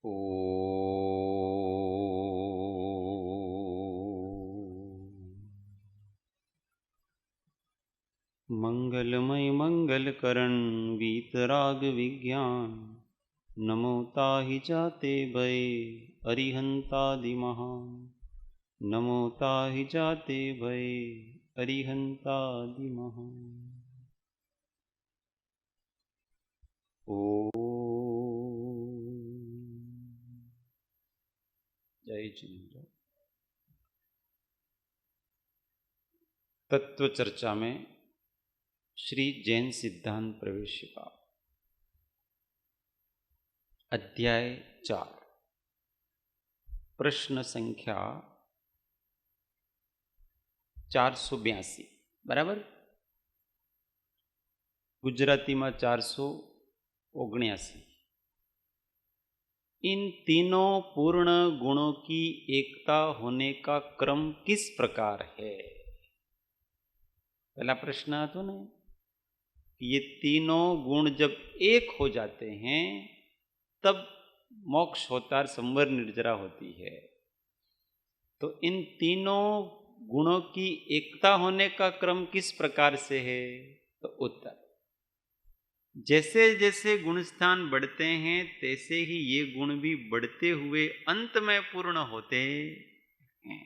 ओ मंगलमय मंगलकरण वीतराग विज्ञान नमो ताहि जाते भय अरिहंतादि महान नमो ताहि जाते भय अरिहंतादि महान। ओ जय जिनेन्द्र। तत्व चर्चा में श्री जैन सिद्धांत प्रवेशिका अध्याय 4 प्रश्न संख्या 482 बराबर। गुजराती में 479। इन तीनों पूर्ण गुणों की एकता होने का क्रम किस प्रकार है? पहला प्रश्न आता ना, ये तीनों गुण जब एक हो जाते हैं तब मोक्ष होता है, संवर निर्जरा होती है। तो इन तीनों गुणों की एकता होने का क्रम किस प्रकार से है? तो उत्तर, जैसे जैसे गुणस्थान बढ़ते हैं तैसे ही ये गुण भी बढ़ते हुए अंत में पूर्ण होते हैं।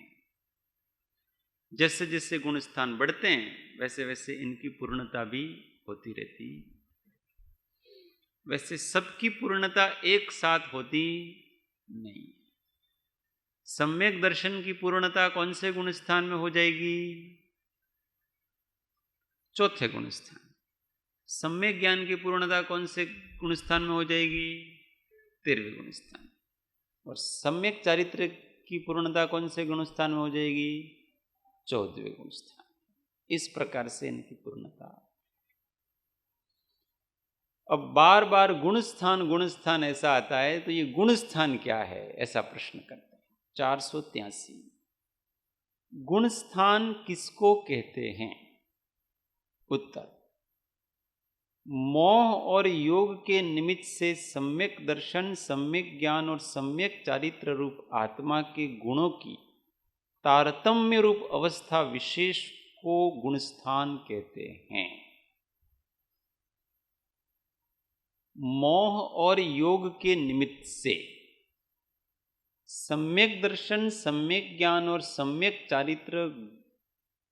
जैसे जैसे गुणस्थान बढ़ते हैं वैसे वैसे इनकी पूर्णता भी होती रहती। वैसे सबकी पूर्णता एक साथ होती नहीं। सम्यक दर्शन की पूर्णता कौन से गुणस्थान में हो जाएगी? चौथे गुणस्थान। सम्यक ज्ञान की पूर्णता कौन से गुणस्थान में हो जाएगी? 13वें गुणस्थान। और सम्यक चारित्र की पूर्णता कौन से गुणस्थान में हो जाएगी? 14वें गुणस्थान। इस प्रकार से इनकी पूर्णता। अब बार बार गुणस्थान ऐसा आता है तो ये गुणस्थान क्या है, ऐसा प्रश्न करते हैं। 483 गुणस्थान किसको कहते हैं? उत्तर, मोह और योग के निमित्त से सम्यक दर्शन, सम्यक ज्ञान और सम्यक चारित्र रूप आत्मा के गुणों की तारतम्य रूप अवस्था विशेष को गुणस्थान कहते हैं। मोह और योग के निमित्त से सम्यक दर्शन, सम्यक ज्ञान और सम्यक चारित्र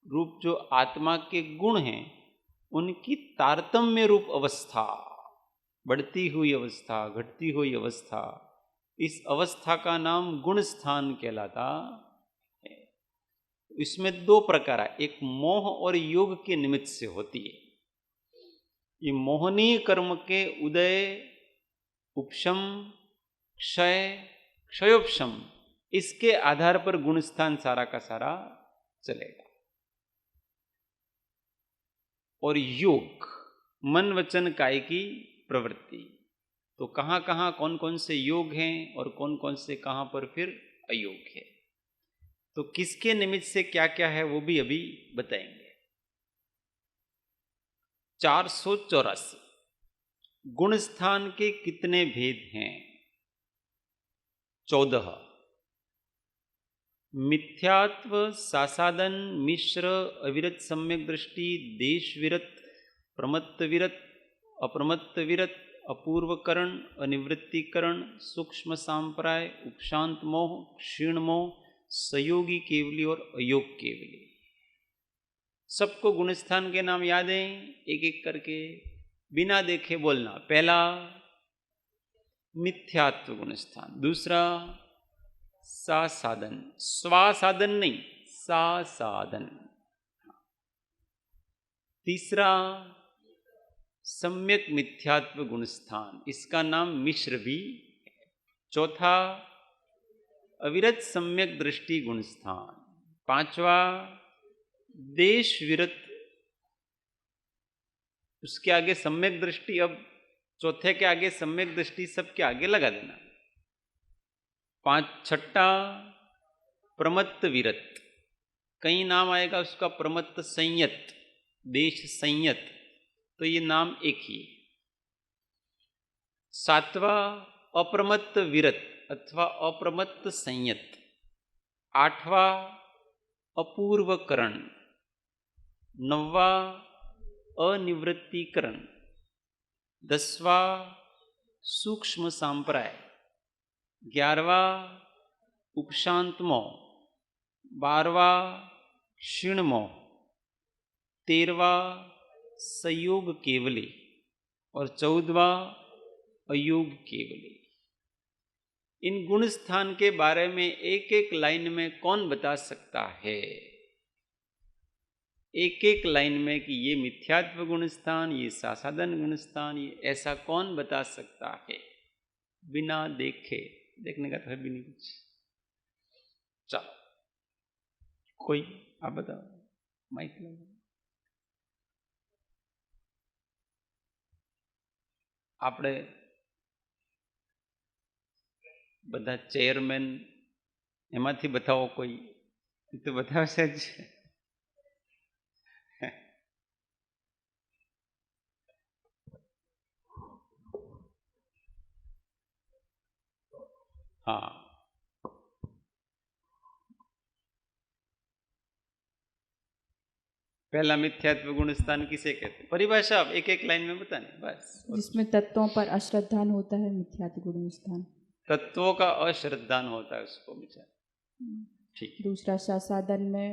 रूप जो आत्मा के गुण हैं उनकी तारतम्य रूप अवस्था, बढ़ती हुई अवस्था, घटती हुई अवस्था, इस अवस्था का नाम गुणस्थान कहलाता है। इसमें दो प्रकार है, एक मोह और योग के निमित्त से होती है। ये मोहनीय कर्म के उदय, उपशम, क्षय, क्षयोपशम, इसके आधार पर गुणस्थान सारा का सारा चलेगा। और योग मन वचन काय की प्रवृत्ति, तो कहाँ कहाँ कौन कौन से योग हैं और कौन कौन से कहाँ पर फिर अयोग है, तो किसके निमित्त से क्या क्या है वो भी अभी बताएंगे। 484 गुणस्थान के कितने भेद हैं? 14। मिथ्यात्व, सासादन, मिश्र, अविरत सम्यक दृष्टि, देश विरत, प्रमत्त विरत, अप्रमत्त विरत, अपूर्वकरण, अनिवृत्तिकरण, सूक्ष्म सांप्राय, उपशांत मोह, क्षीण मोह, सयोगी केवली और अयोग केवली। सबको गुणस्थान के नाम याद हैं? एक एक करके बिना देखे बोलना। पहला मिथ्यात्व गुणस्थान, दूसरा सासादन, स्वासादन नहीं, सासादन, तीसरा सम्यक मिथ्यात्व गुणस्थान, इसका नाम मिश्र भी। चौथा अविरत सम्यक दृष्टि गुणस्थान, पांचवा देश विरत, उसके आगे सम्यक दृष्टि, अब चौथे के आगे सम्यक दृष्टि सबके आगे लगा देना। छठा प्रमत्त विरत, कई नाम आएगा उसका, प्रमत्त संयत, देश संयत, तो ये नाम एक ही। सातवां अप्रमत्त विरत, अथवा अप्रमत्त संयत, आठवा अपूर्वकरण, नववा अनिवृत्तिकरण, दसवा सूक्ष्म सांप्राय, 11वा उपशांतमो, 12वा क्षीणमो, 13वा संयोग केवली और 14वा अयोग केवली। इन गुण स्थान के बारे में एक एक लाइन में कौन बता सकता है? एक एक लाइन में कि ये मिथ्यात्व गुण स्थान, ये सासाधन गुण स्थान, ये ऐसा कौन बता सकता है बिना देखे? देखने का तो है भी नहीं कुछ। चलो कोई आप बताओ, माइक लगाओ। આપણે બધા ચેરમેન એમાંથી બતાવો કોઈ, તો બતાવશે જ। हाँ, पहला मिथ्यात्व गुण स्थान किसे कहते हैं? परिभाषा आप एक एक लाइन में बताने बस। जिसमें तत्वों पर अश्रद्धान होता है मिथ्यात्व गुण स्थान। तत्वों का अश्रद्धान होता है उसको विचार, ठीक। दूसरा सासाधन में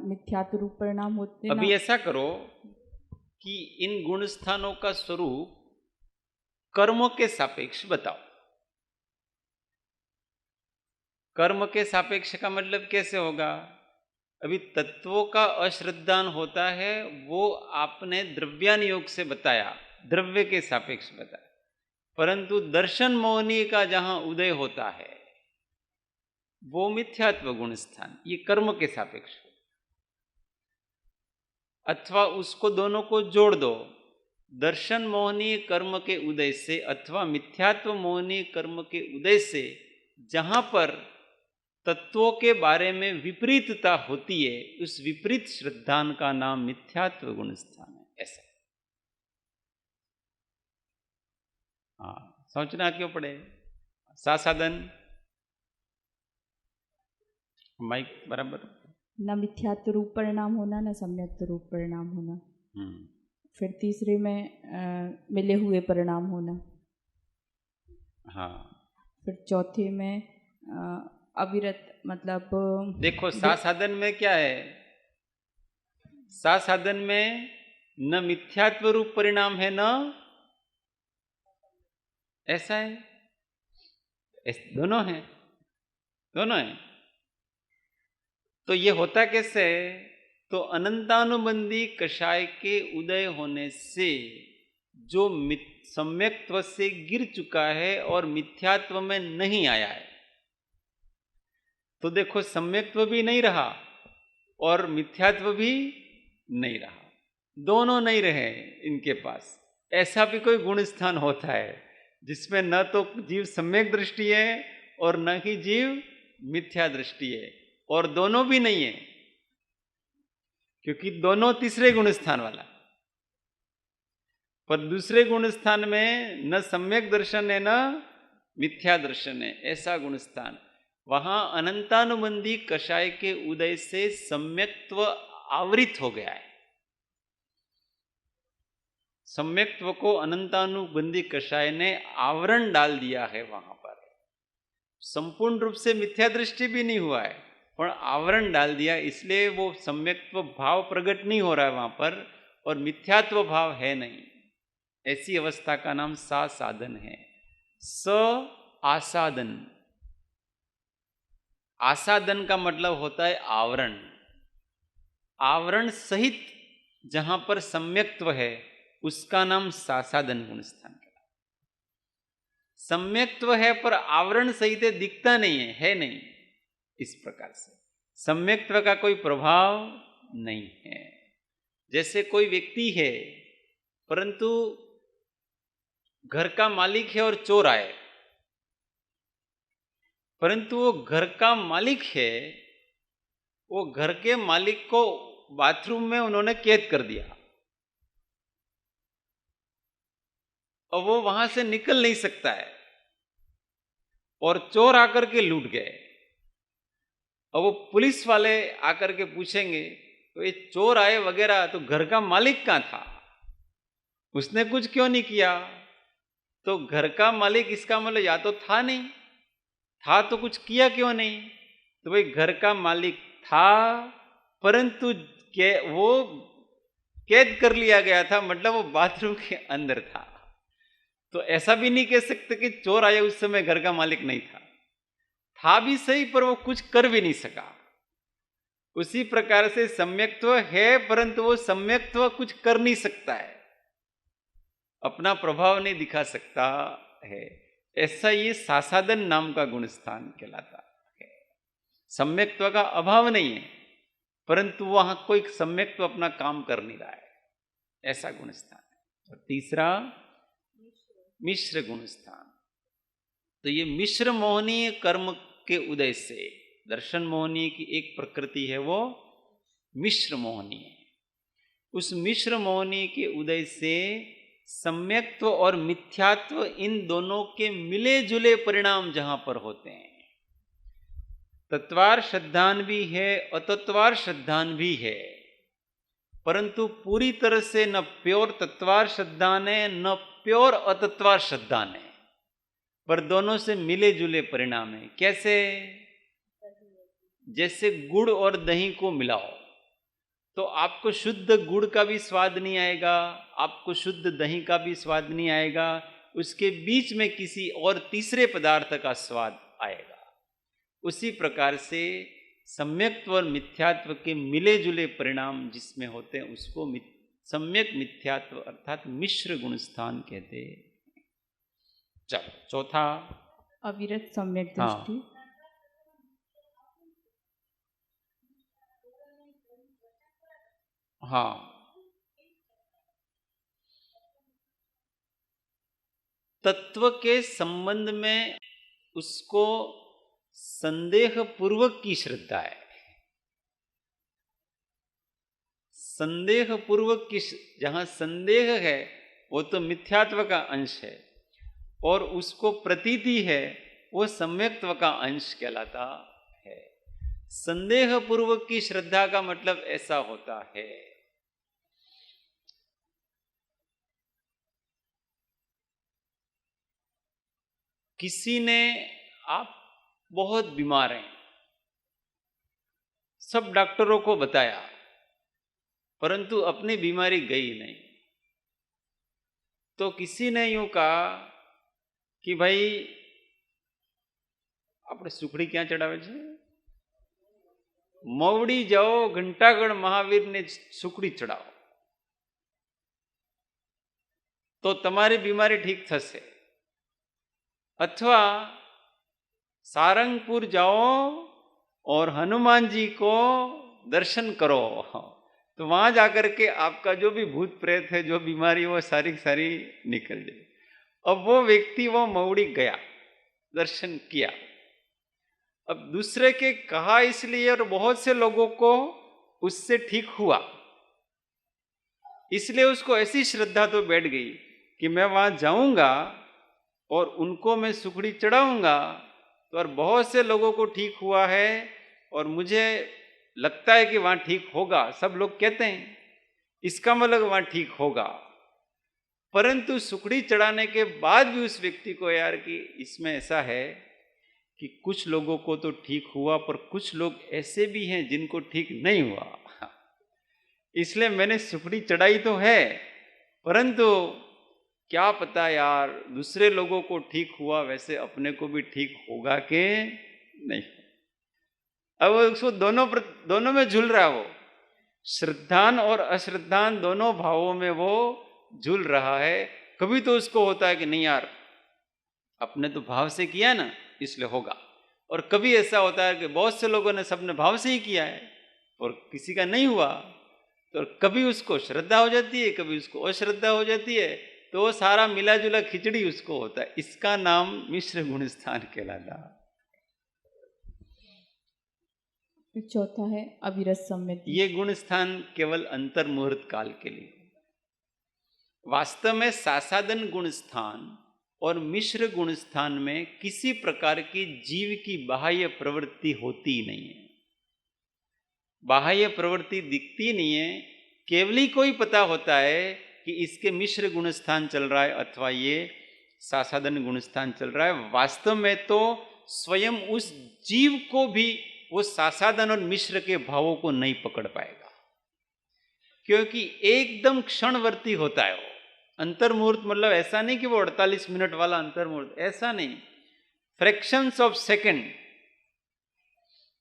मिथ्यात्व रूप परिणाम होते हैं। अभी ऐसा करो कि इन गुण स्थानों का स्वरूप कर्म के सापेक्ष बताओ। कर्म के सापेक्ष का मतलब कैसे होगा? अभी तत्वों का अश्रद्धान होता है वो आपने द्रव्यान योग से बताया, द्रव्य के सापेक्ष बताया, परंतु दर्शन मोहनी का जहां उदय होता है वो मिथ्यात्व गुण स्थान, ये कर्म के सापेक्ष। अथवा उसको दोनों को जोड़ दो, दर्शन मोहनी कर्म के उदय से अथवा मिथ्यात्व मोहनी कर्म के उदय से जहां पर तत्वों के बारे में विपरीतता होती है उस विपरीत श्रद्धान का नाम मिथ्यात्व गुण स्थान है। ऐसा हाँ, सोचना क्यों पड़े? सासाधन माइक बराबर, न मिथ्यात्व रूप परिणाम होना न सम्यक्त रूप परिणाम होना। फिर तीसरे में मिले हुए परिणाम होना। हाँ, फिर चौथे में अविरत, मतलब देखो सासाधन में क्या है? सासाधन में न मिथ्यात्व रूप परिणाम है न ऐसा है, दोनों हैं, दोनों हैं। तो ये होता कैसे? तो अनंतानुबंधी कषाय के उदय होने से जो सम्यक्त्व से गिर चुका है और मिथ्यात्व में नहीं आया है, तो देखो सम्यक्त्व भी नहीं रहा और मिथ्यात्व भी नहीं रहा, दोनों नहीं रहे इनके पास। ऐसा भी कोई गुण स्थान होता है जिसमें न तो जीव सम्यक दृष्टि है और न ही जीव मिथ्या दृष्टि है, और दोनों भी नहीं है क्योंकि दोनों तीसरे गुण स्थान वाला। पर दूसरे गुण स्थान में न सम्यक दर्शन है न मिथ्या दर्शन है, ऐसा गुण स्थान। वहां अनंतानुबंधी कषाय के उदय से सम्यक्त्व आवृत हो गया है। सम्यक्त्व को अनंतानुबंधी कषाय ने आवरण डाल दिया है। वहां पर संपूर्ण रूप से मिथ्या दृष्टि भी नहीं हुआ है, पर आवरण डाल दिया, इसलिए वो सम्यक्त्व भाव प्रकट नहीं हो रहा है वहां पर और मिथ्यात्व भाव है नहीं। ऐसी अवस्था का नाम सासाधन है। स आसाधन, आसाधन का मतलब होता है आवरण। आवरण सहित जहां पर सम्यक्त्व है उसका नाम सासाधन गुण स्थान है। सम्यक्त्व है पर आवरण सहित दिखता नहीं है नहीं। इस प्रकार से सम्यक्त्व का कोई प्रभाव नहीं है। जैसे कोई व्यक्ति है परंतु घर का मालिक है और चोर आए, परंतु वो घर का मालिक है, वो घर के मालिक को बाथरूम में उन्होंने कैद कर दिया और वो वहां से निकल नहीं सकता है। और चोर आकर के लूट गए। अब वो पुलिस वाले आकर के पूछेंगे तो ये चोर आए वगैरह, तो घर का मालिक कहाँ था, उसने कुछ क्यों नहीं किया? तो घर का मालिक इसका मतलब या तो था नहीं, था तो कुछ किया क्यों नहीं? तो भाई घर का मालिक था परंतु वो कैद कर लिया गया था, मतलब वो बाथरूम के अंदर था। तो ऐसा भी नहीं कह सकते कि चोर आया उस समय घर का मालिक नहीं था भी सही, पर वो कुछ कर भी नहीं सका। उसी प्रकार से सम्यक्त्व है परंतु वो सम्यक्त्व कुछ कर नहीं सकता है, अपना प्रभाव नहीं दिखा सकता है। ऐसा ये सासादन नाम का गुण स्थान कहलाता है। सम्यक्त्व का अभाव नहीं है परंतु वहां कोई सम्यक्त्व अपना काम कर नहीं रहा है, ऐसा गुण स्थान है। और तीसरा मिश्र गुण स्थान। तो ये मिश्र मोहनीय कर्म के उदय से, दर्शन मोहनीय की एक प्रकृति है वो मिश्र मोहनीय, उस मिश्र मोहनीय के उदय से सम्यक्त्व और मिथ्यात्व इन दोनों के मिले जुले परिणाम जहां पर होते हैं, तत्वार श्रद्धान भी है अतत्वार श्रद्धान भी है, परंतु पूरी तरह से न प्योर तत्वार श्रद्धान है न प्योर अतत्वार श्रद्धान है, पर दोनों से मिले जुले परिणाम है। कैसे? जैसे गुड़ और दही को मिलाओ तो आपको शुद्ध गुड़ का भी स्वाद नहीं आएगा, आपको शुद्ध दही का भी स्वाद नहीं आएगा, उसके बीच में किसी और तीसरे पदार्थ का स्वाद आएगा। उसी प्रकार से सम्यक्त्व और मिथ्यात्व के मिले जुले परिणाम जिसमें होते हैं उसको सम्यक मिथ्यात्व अर्थात मिश्र गुण स्थान कहते हैं। चलो चौथा अविरत सम्यक दृष्टि। हाँ, तत्व के संबंध में उसको संदेह पूर्वक की श्रद्धा है। संदेह पूर्वक की, जहां संदेह है वो तो मिथ्यात्व का अंश है और उसको प्रतीति है वो सम्यक्त्व का अंश कहलाता है। संदेह पूर्वक की श्रद्धा का मतलब ऐसा होता है किसी ने, आप बहुत बीमार हैं, सब डॉक्टरों को बताया परंतु अपनी बीमारी गई नहीं, तो किसी ने यूं कहा कि भाई આપણે સુખડી ક્યાં ચડાવે છે? મવડી જાઓ, ઘંટાગઢ મહાવીરને સુખડી ચડાવો તો તમારી બીમારી ठीक થશે, अथवा सारंगपुर जाओ और हनुमान जी को दर्शन करो तो वहां जाकर के आपका जो भी भूत प्रेत है, जो बीमारी वो सारी सारी निकल जाए। अब वो व्यक्ति वो मवड़ी गया, दर्शन किया, अब दूसरे के कहा इसलिए और बहुत से लोगों को उससे ठीक हुआ, इसलिए उसको ऐसी श्रद्धा तो बैठ गई कि मैं वहां जाऊंगा और उनको मैं सुखड़ी चढ़ाऊंगा तो और बहुत से लोगों को ठीक हुआ है और मुझे लगता है कि वहां ठीक होगा, सब लोग कहते हैं, इसका मतलब वहां ठीक होगा। परंतु सुखड़ी चढ़ाने के बाद भी उस व्यक्ति को यार कि इसमें ऐसा है कि कुछ लोगों को तो ठीक हुआ पर कुछ लोग ऐसे भी हैं जिनको ठीक नहीं हुआ, इसलिए मैंने सुखड़ी चढ़ाई तो है परंतु क्या पता यार दूसरे लोगों को ठीक हुआ वैसे अपने को भी ठीक होगा कि नहीं। अब उसको दोनों में झूल रहा, वो श्रद्धान और अश्रद्धान दोनों भावों में वो झूल रहा है। कभी तो उसको होता है कि नहीं यार अपने तो भाव से किया ना इसलिए होगा, और कभी ऐसा होता है कि बहुत से लोगों ने सबने भाव से ही किया है और किसी का नहीं हुआ, तो कभी उसको श्रद्धा हो जाती है कभी उसको अश्रद्धा हो जाती है, तो वो सारा मिला जुला खिचड़ी उसको होता है। इसका नाम मिश्र गुण स्थान कहलाता। चौथा है अविरत सम्यक। ये गुण स्थान केवल अंतर मुहूर्त काल के लिए, वास्तव में सासादन गुण स्थान और मिश्र गुण स्थान में किसी प्रकार की जीव की बाह्य प्रवृत्ति होती नहीं है, बाह्य प्रवृत्ति दिखती नहीं है, केवल ही कोई पता होता है कि इसके मिश्र गुण स्थान चल रहा है अथवा ये सासादन गुण स्थान चल रहा है। वास्तव में तो स्वयं उस जीव को भी वो सासादन और मिश्र के भावों को नहीं पकड़ पाएगा, क्योंकि एकदम क्षणवर्ती होता है वो। अंतर्मुहूर्त मतलब ऐसा नहीं कि वो 48 मिनट वाला अंतर्मुहूर्त, ऐसा नहीं, फ्रैक्शंस ऑफ सेकंड।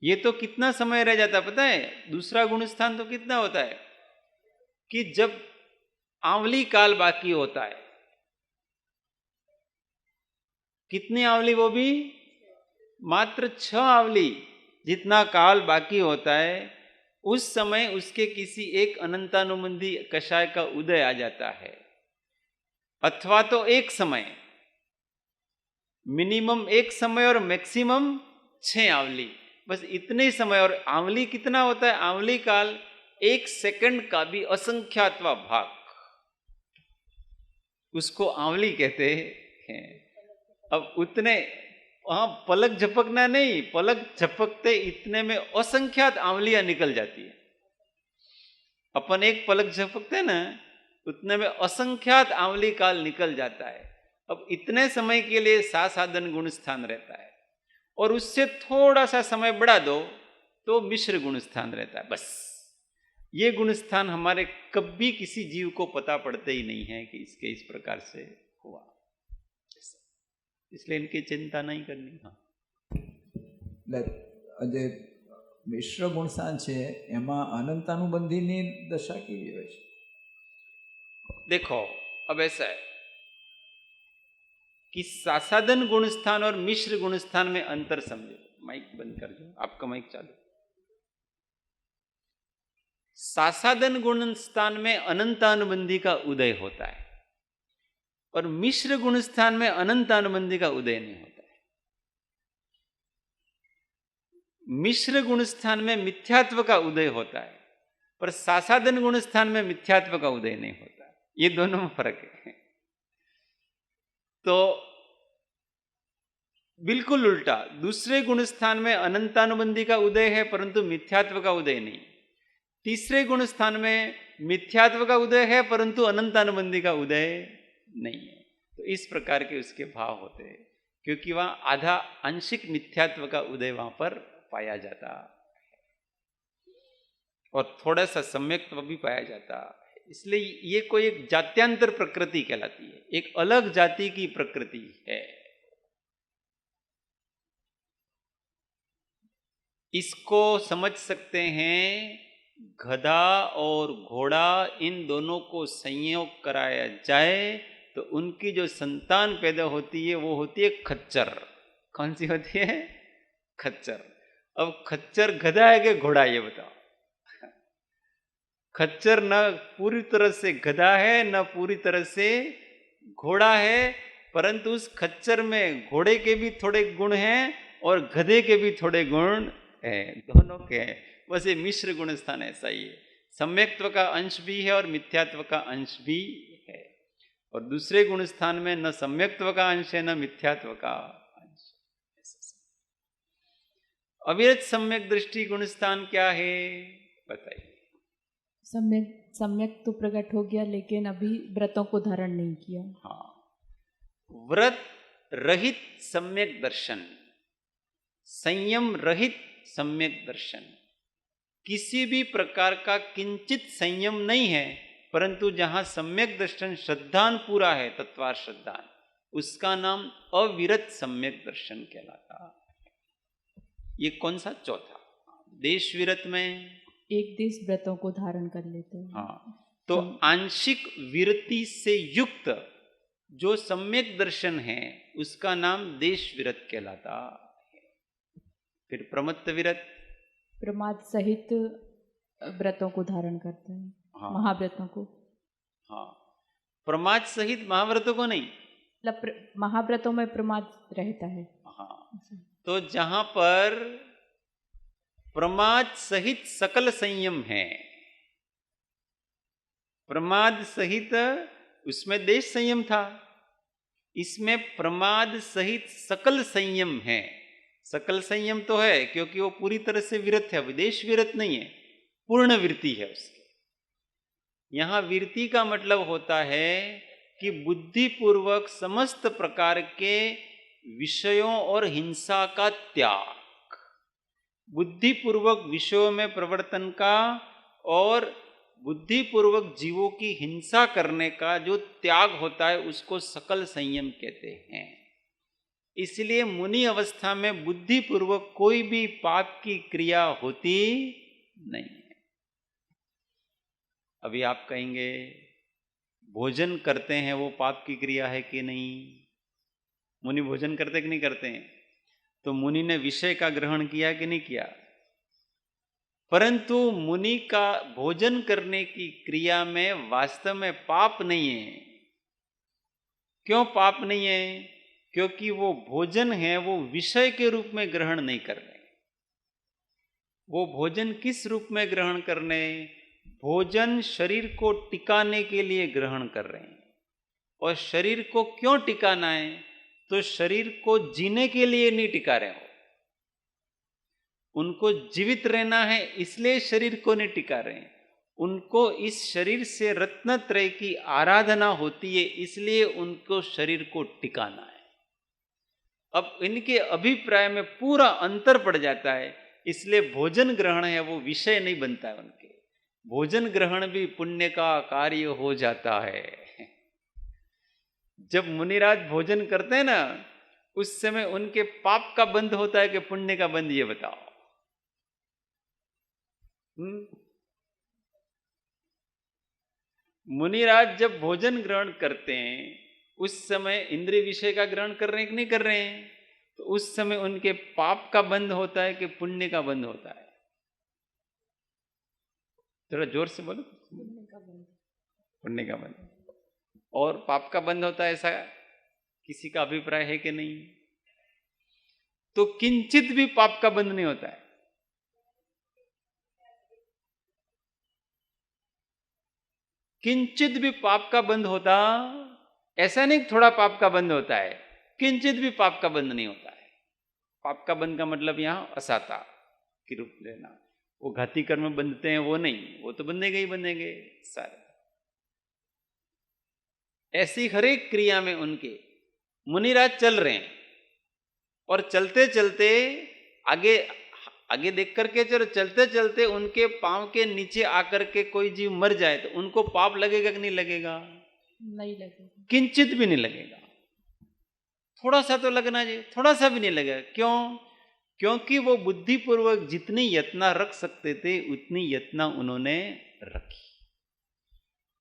ये तो कितना समय रह जाता पता है? दूसरा गुण स्थान तो कितना होता है कि जब आंवली काल बाकी होता है, कितनी आंवली, वो भी मात्र 6 आंवली जितना काल बाकी होता है, उस समय उसके किसी एक अनंतानुबंधी कषाय का उदय आ जाता है, अथवा तो एक समय, मिनिमम एक समय और मैक्सिमम 6 आंवली, बस इतने ही समय। और आंवली कितना होता है? आंवली काल 1 सेकंड का भी असंख्यातवा भाग, उसको आंवली कहते हैं। अब उतने, वहां पलक झपकना नहीं, पलक झपकते इतने में असंख्यात आंवलियां निकल जाती है। अपन एक पलक झपकते ना, उतने में असंख्यात आंवली काल निकल जाता है। अब इतने समय के लिए सासादन गुण स्थान रहता है, और उससे थोड़ा सा समय बढ़ा दो तो मिश्र गुण स्थान रहता है। बस ये गुण स्थान हमारे कभी किसी जीव को पता पड़ते ही नहीं है कि इसके इस प्रकार से हुआ, इसलिए इनकी चिंता नहीं करनी। हाँ, જે મિશ્ર ગુણસ્થાન છે એમાં અનંતાનુબંધીની દશા કેવી હોય છે? देखो अब ऐसा है कि सासादन गुण स्थान और मिश्र गुण स्थान में अंतर समझो। माइक बंद कर दो, आपका माइक चालू। सासादन गुण स्थान में अनंतानुबंधी का उदय होता है, और मिश्र गुण स्थान में अनंतानुबंधी का उदय नहीं होता है। मिश्र गुण स्थान में मिथ्यात्व का उदय होता है, पर सासादन गुण स्थान में मिथ्यात्व का उदय नहीं होता। ये दोनों में फर्क है। तो बिल्कुल उल्टा, दूसरे गुण स्थान में अनंतानुबंधी का उदय है परंतु मिथ्यात्व का उदय नहीं। तीसरे गुण स्थान में मिथ्यात्व का उदय है परंतु अनंतानुबंधी का उदय नहीं है। तो इस प्रकार के उसके भाव होते हैं, क्योंकि वहां आधा आंशिक मिथ्यात्व का उदय वहां पर पाया जाता और थोड़ा सा सम्यक्त्व भी पाया जाता। इसलिए ये कोई एक जात्यांतर प्रकृति कहलाती है, एक अलग जाति की प्रकृति है। इसको समझ सकते हैं, गधा और घोड़ा इन दोनों को संयोग कराया जाए तो उनकी जो संतान पैदा होती है वो होती है खच्चर। कौन सी होती है? खच्चर। अब खच्चर गधा है कि घोड़ा, ये बताओ। खच्चर न पूरी तरह से गधा है न पूरी तरह से घोड़ा है, परंतु उस खच्चर में घोड़े के भी थोड़े गुण हैं और गधे के भी थोड़े गुण हैं, दोनों के हैं। बस ये मिश्र गुण स्थान ऐसा ही है, सम्यक्त्व का अंश भी है और मिथ्यात्व का अंश भी है। और दूसरे गुण स्थान में न सम्यक्त्व का अंश है न मिथ्यात्व का अंश। अविरत सम्यक दृष्टि गुण स्थान क्या है बताइए? सम्यक तो प्रकट हो गया, लेकिन अभी व्रतों को धारण नहीं किया। हाँ, व्रत रहित सम्यक दर्शन, संयम रहित सम्यक दर्शन, किसी भी प्रकार का किंचित संयम नहीं है, परंतु जहां सम्यक दर्शन श्रद्धान पूरा है, तत्वार श्रद्धान, उसका नाम अविरत सम्यक दर्शन कहलाता। ये कौन सा? चौथा। देश विरत में एक देश व्रतों को धारण कर लेते हैं। हाँ, तो आंशिक विरति से युक्त जो सम्यक दर्शन है उसका नाम देश विरत कहलाता है। फिर प्रमत्त विरत, प्रमाद सहित व्रतों को धारण करते हैं। हाँ, महाव्रतों को। हाँ, प्रमाद सहित महाव्रतों को नहीं, महाव्रतों में प्रमाद रहता है। हाँ, तो जहां पर प्रमाद सहित सकल संयम है, प्रमाद सहित उसमें देश संयम था, इसमें प्रमाद सहित सकल संयम है। सकल संयम तो है क्योंकि वो पूरी तरह से विरत है, विदेश विरत नहीं है, पूर्ण वृत्ति है उसकी। यहां वृत्ति का मतलब होता है कि बुद्धिपूर्वक समस्त प्रकार के विषयों और हिंसा का त्याग, बुद्धिपूर्वक विषयों में प्रवर्तन का और बुद्धिपूर्वक जीवों की हिंसा करने का जो त्याग होता है उसको सकल संयम कहते हैं। इसलिए मुनि अवस्था में बुद्धिपूर्वक कोई भी पाप की क्रिया होती नहीं है। अभी आप कहेंगे भोजन करते हैं वो पाप की क्रिया है कि नहीं? मुनि भोजन करते कि नहीं करते हैं? तो मुनि ने विषय का ग्रहण किया कि नहीं किया? परंतु मुनि का भोजन करने की क्रिया में वास्तव में पाप नहीं है। क्यों पाप नहीं है? क्योंकि वो भोजन है वो विषय के रूप में ग्रहण नहीं कर रहे। वो भोजन किस रूप में ग्रहण कर रहे? भोजन शरीर को टिकाने के लिए ग्रहण कर रहे हैं। और शरीर को क्यों टिकाना है? तो शरीर को जीने के लिए नहीं टिका रहे हो, उनको जीवित रहना है इसलिए शरीर को नहीं टिका रहे हैं। उनको इस शरीर से रत्नत्रय की आराधना होती है इसलिए उनको शरीर को टिकाना है। अब इनके अभिप्राय में पूरा अंतर पड़ जाता है, इसलिए भोजन ग्रहण है वो विषय नहीं बनता है उनके। भोजन ग्रहण भी पुण्य का कार्य हो जाता है। जब मुनिराज भोजन करते हैं ना उस समय उनके पाप का बंध होता है कि पुण्य का बंध? ये बताओ। मुनिराज जब भोजन ग्रहण करते हैं उस समय इंद्रिय विषय का ग्रहण कर रहे हैं कि नहीं कर रहे हैं? तो उस समय उनके पाप का बंध होता है कि पुण्य का बंध होता है? थोड़ा जोर से बोलो। पुण्य का बंध। और पाप का बंध होता है, ऐसा किसी का अभिप्राय है कि नहीं? तो किंचित भी पाप का बंध नहीं होता है। किंचित भी पाप का बंध होता, ऐसा नहीं थोड़ा पाप का बंध होता है, किंचित भी पाप का बंध नहीं होता है। पाप का बंध का मतलब यहां असाता की रूप लेना। वो घाती कर्म बंधते हैं वो नहीं, वो तो बंधेंगे ही बंधेंगे सारे। ऐसी हर एक क्रिया में उनके मुनिराज चल रहे हैं और चलते चलते आगे आगे देख करके चलो, चलते चलते उनके पांव के नीचे आकर के कोई जीव मर जाए तो उनको पाप लगेगा कि नहीं लगेगा? नहीं लगेगा, किंचित भी नहीं लगेगा। थोड़ा सा तो लगना चाहिए, थोड़ा सा भी नहीं लगेगा। क्यों? क्योंकि वो बुद्धिपूर्वक जितनी यत्ना रख सकते थे उतनी यत्ना उन्होंने रखी।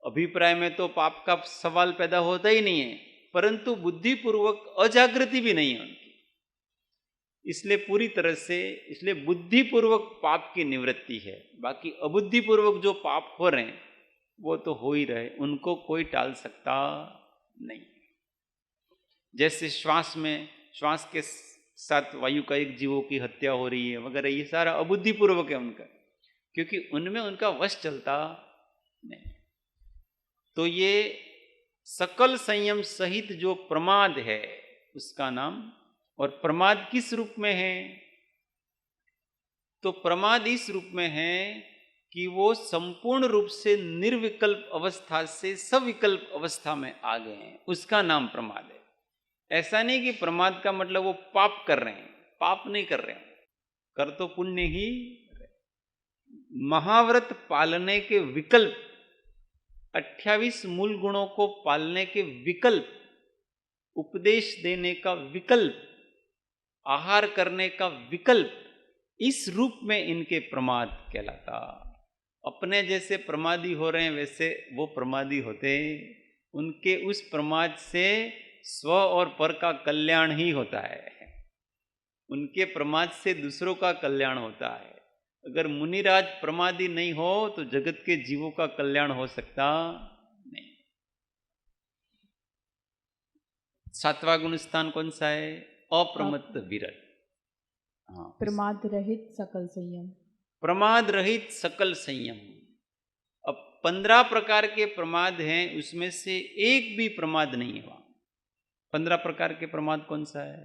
अभिप्राय में तो पाप का सवाल पैदा होता ही नहीं है, परंतु बुद्धिपूर्वक अजागृति भी नहीं है उनकी, इसलिए पूरी तरह से, इसलिए बुद्धिपूर्वक पाप की निवृत्ति है। बाकी अबुद्धिपूर्वक जो पाप हो रहे हैं वो तो हो ही रहे, उनको कोई टाल सकता नहीं। जैसे श्वास में, श्वास के साथ वायु का एक जीवों की हत्या हो रही है वगैरह, ये सारा अबुद्धिपूर्वक है उनका, क्योंकि उनमें उनका वश चलता नहीं। तो ये सकल संयम सहित जो प्रमाद है उसका नाम। और प्रमाद किस रूप में है? तो प्रमाद इस रूप में है कि वो संपूर्ण रूप से निर्विकल्प अवस्था से सविकल्प अवस्था में आ गए हैं, उसका नाम प्रमाद है। ऐसा नहीं कि प्रमाद का मतलब वो पाप कर रहे हैं, पाप नहीं कर रहे हैं, कर तो पुण्य ही। महाव्रत पालने के विकल्प, 28 मूल गुणों को पालने के विकल्प, उपदेश देने का विकल्प, आहार करने का विकल्प, इस रूप में इनके प्रमाद कहलाता। अपने जैसे प्रमादी हो रहे हैं वैसे वो प्रमादी होते, उनके उस प्रमाद से स्व और पर का कल्याण ही होता है, उनके प्रमाद से दूसरों का कल्याण होता है। अगर मुनिराज प्रमादी नहीं हो तो जगत के जीवों का कल्याण हो सकता नहीं। 7वां गुण स्थान कौन सा है? अप्रमत्त विरत। हाँ, प्रमाद रहित सकल संयम। प्रमाद रहित सकल संयम। अब 15 प्रकार के प्रमाद हैं, उसमें से एक भी प्रमाद नहीं है वहां। 15 प्रकार के प्रमाद कौन सा है?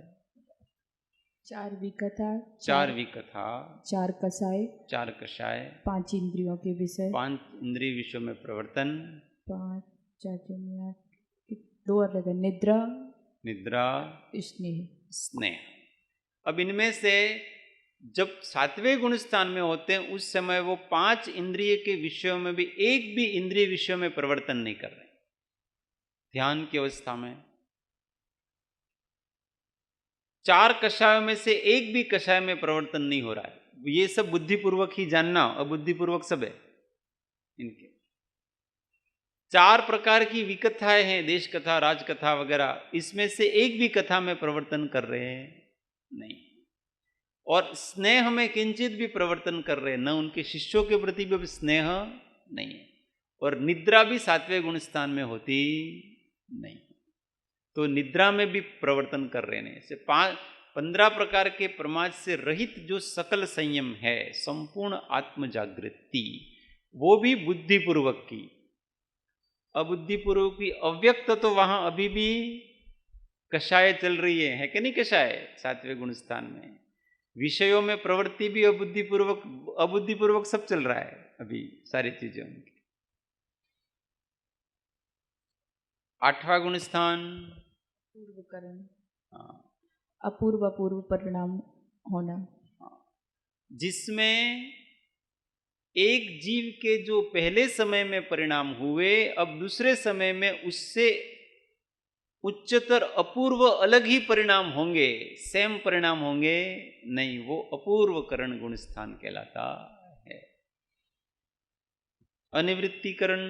4 विकथा, 4 विकथा, 4 कसाय, 4 कषाय, 5 इंद्रियों के विषय, 5 इंद्रिय विषयों में प्रवर्तन, 5 4 2 और लगे निद्रा, निद्रा, स्नेह। स्नेह। अब इनमें से जब 7वें गुण स्थान में होते हैं उस समय वो 5 इंद्रिय के विषयों में भी एक भी इंद्रिय विषयों में प्रवर्तन नहीं कर रहे। ध्यान की अवस्था में 4 कषायों में से एक भी कषाय में प्रवर्तन नहीं हो रहा है। ये सब बुद्धिपूर्वक ही जानना, अबुद्धिपूर्वक सब है इनके। 4 प्रकार की विकथाएं हैं, देश कथा, राजकथा वगैरह, इसमें से एक भी कथा में प्रवर्तन कर रहे हैं नहीं। और स्नेह में किंचित भी प्रवर्तन कर रहे हैं, न उनके शिष्यों के प्रति भी स्नेह नहीं है। और निद्रा भी 7वें गुण स्थान में होती नहीं, तो निद्रा में भी प्रवर्तन कर रहे हैं। से 15 प्रकार के प्रमाद से रहित जो सकल संयम है, संपूर्ण आत्म जागृति, वो भी बुद्धिपूर्वक की। अबुद्धिपूर्वक की अव्यक्त तो वहां अभी भी कषाय चल रही है कि नहीं? कषाय 7वें गुण स्थान में विषयों में प्रवृत्ति भी अबुद्धिपूर्वक सब चल रहा है अभी, सारी चीजें उनकी। 8वां गुण स्थान पूर्व करण, हाँ, अपूर्व पूर्व परिणाम होना, जिसमें एक जीव के जो पहले समय में परिणाम हुए, अब दूसरे समय में उससे उच्चतर अपूर्व अलग ही परिणाम होंगे, सेम परिणाम होंगे नहीं, वो अपूर्व करण गुण स्थान कहलाता है। अनिवृत्तिकरण,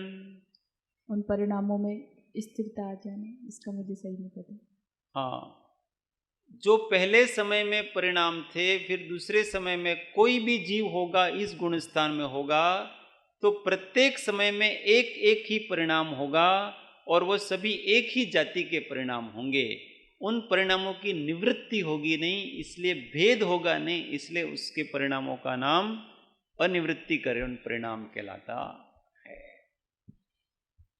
उन परिणामों में स्थिरता आ जाना, इसका मुझे सही नहीं पता। हाँ, जो पहले समय में परिणाम थे, फिर दूसरे समय में कोई भी जीव होगा इस गुण स्थान में होगा, तो प्रत्येक समय में एक एक ही परिणाम होगा और वो सभी एक ही जाति के परिणाम होंगे। उन परिणामों की निवृत्ति होगी नहीं, इसलिए भेद होगा नहीं, इसलिए उसके परिणामों का नाम अनिवृत्तिकरण परिणाम कहलाता है।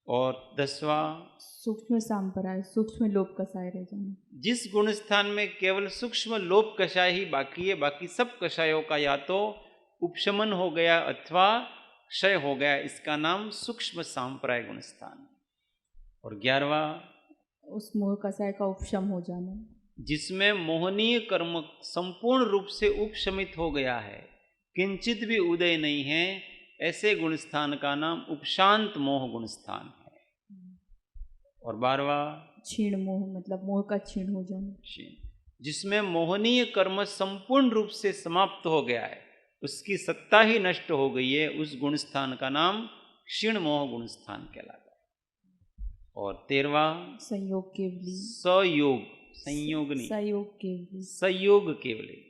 और 10वां सूक्ष्म सांपराय, सूक्ष्म लोप कषाय रह जाना। जिस गुण स्थान में केवल सूक्ष्म लोप कषाय ही बाकी है, बाकी सब कषायों का या तो उपशमन हो गया अथवा क्षय हो गया, इसका नाम सूक्ष्म सांपराय गुण स्थान। और 11वां उस मोह कषाय का उपशम हो जाना, जिसमें मोहनीय कर्म संपूर्ण रूप से उपशमित हो गया है, किंचित भी उदय नहीं है, ऐसे गुण स्थान का नाम उपशांत मोह गुण स्थान है। और 12वां क्षीण मोह, मतलब मोह का क्षीण हो जाना, जिसमें मोहनीय कर्म संपूर्ण रूप से समाप्त हो गया है, उसकी सत्ता ही नष्ट हो गई है, उस गुण स्थान का नाम क्षीण मोह गुण स्थान कहलाता है। और 13वां संयोग केवली, सयोग, संयोग नहीं, संयोग केवली, संयोग केवली,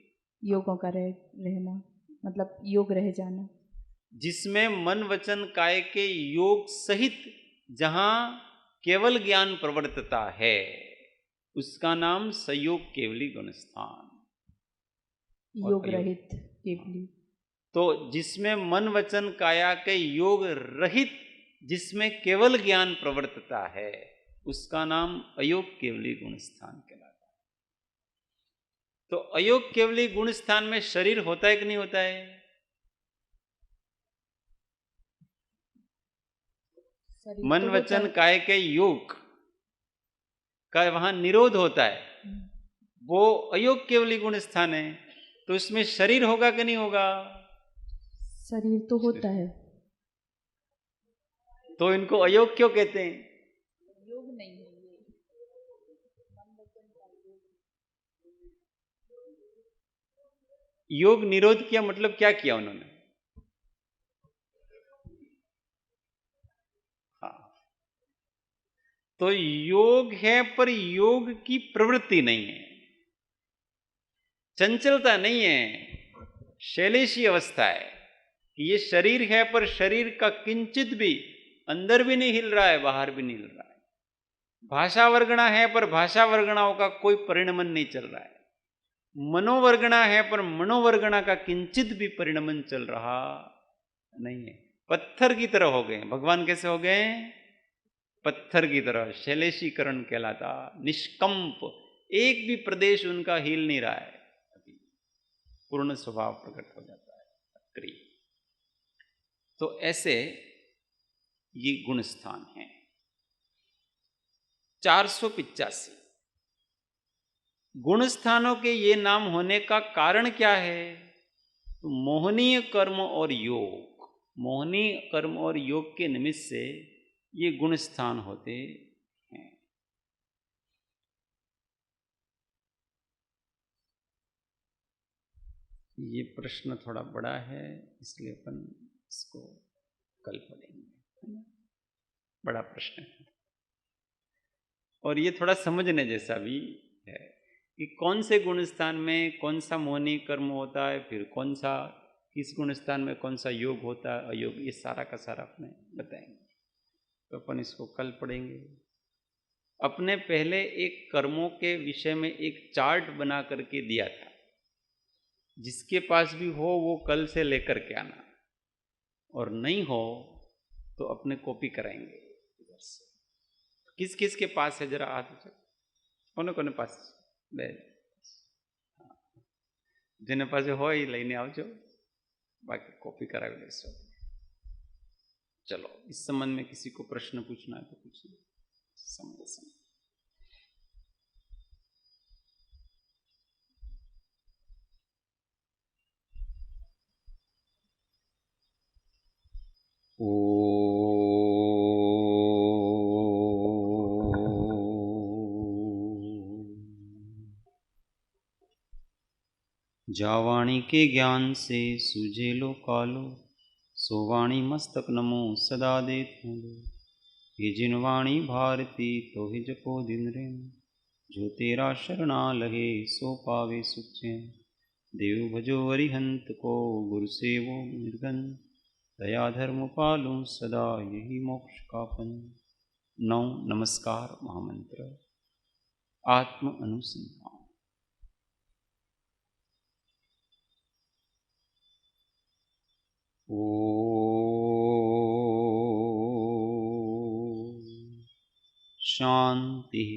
योगों का रहना, मतलब योग रह जाना, जिसमें मन वचन काय के योग सहित जहां केवल ज्ञान प्रवर्तता है, उसका नाम संयोग केवली गुण स्थान। योग रहित केवली, तो जिसमें मन वचन काया के योग रहित, जिसमें केवल ज्ञान प्रवर्तता है, उसका नाम अयोग केवली गुण स्थान कहलाता है। तो अयोग केवली गुण स्थान में शरीर होता है कि नहीं होता है? मन वचन काय के योग का वहां निरोध होता है, वो अयोग केवली गुण स्थान है, तो इसमें शरीर होगा कि नहीं होगा? शरीर तो होता है, तो इनको अयोग क्यों कहते हैं? योग नहीं है ये। योग निरोध किया मतलब क्या किया उन्होंने? हाँ, तो योग है पर योग की प्रवृत्ति नहीं है, चंचलता नहीं है, शैलेशी अवस्था है कि ये शरीर है पर शरीर का किंचित भी अंदर भी नहीं हिल रहा है, बाहर भी नहीं हिल रहा है। भाषा वर्गणा है पर भाषा वर्गणाओं का कोई परिणमन नहीं चल रहा है। मनोवर्गणा है पर मनोवर्गणा का किंचित भी परिणमन चल रहा नहीं है। पत्थर की तरह हो गए। भगवान कैसे हो गए? पत्थर की तरह शैलेशीकरण कहलाता, निष्कंप, एक भी प्रदेश उनका हिल नहीं रहा है, अभी पूर्ण स्वभाव प्रकट हो जाता है, सक्रिय। तो ऐसे ये गुण स्थान है। 485 गुण स्थानों के ये नाम होने का कारण क्या है? तो मोहनीय कर्म और योग, मोहनीय कर्म और योग के निमित्त से ये गुण स्थान होते हैं। ये प्रश्न थोड़ा बड़ा है, इसलिए अपन इसको कल पढ़ेंगे, बड़ा प्रश्न है और ये थोड़ा समझने जैसा भी है कि कौन से गुण स्थान में कौन सा मोहनीय कर्म होता है, फिर कौन सा, किस गुण स्थान में कौन सा योग होता है, अयोग, ये सारा का सारा अपने बताएंगे। तो अपन इसको कल पढ़ेंगे। अपने पहले एक कर्मों के विषय में एक चार्ट बना करके दिया था, जिसके पास भी हो वो कल से लेकर के आना, और नहीं हो तो अपने कॉपी कराएंगे इधर से। किस किस के पास है जरा हाथ उठा, कोने कोने पास બે, જેને પાસે હોય લઈને આવજો, बाकी कॉपी करावी लेसो। चलो, इस संबंध में किसी को प्रश्न पूछना है तो पूछिए। समय जावाणी के ज्ञान से सुझेलो कालो, सोवाणी मस्तक नमो सदा देत हूँ। ये जिनवाणी भारती तो ही जपो दिन रे, जो तेरा शरणा लहे सो पावे सुख चैन। देव भजो अरिहंत को, गुरु सेवो निर्गन, दया धर्म पालूं सदा यही मोक्ष का पन। 9 नमस्कार महामंत्र। आत्म अनुसंधान। ओ शांति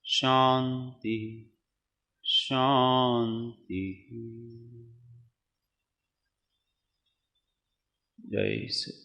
शांति शांति। जय श्री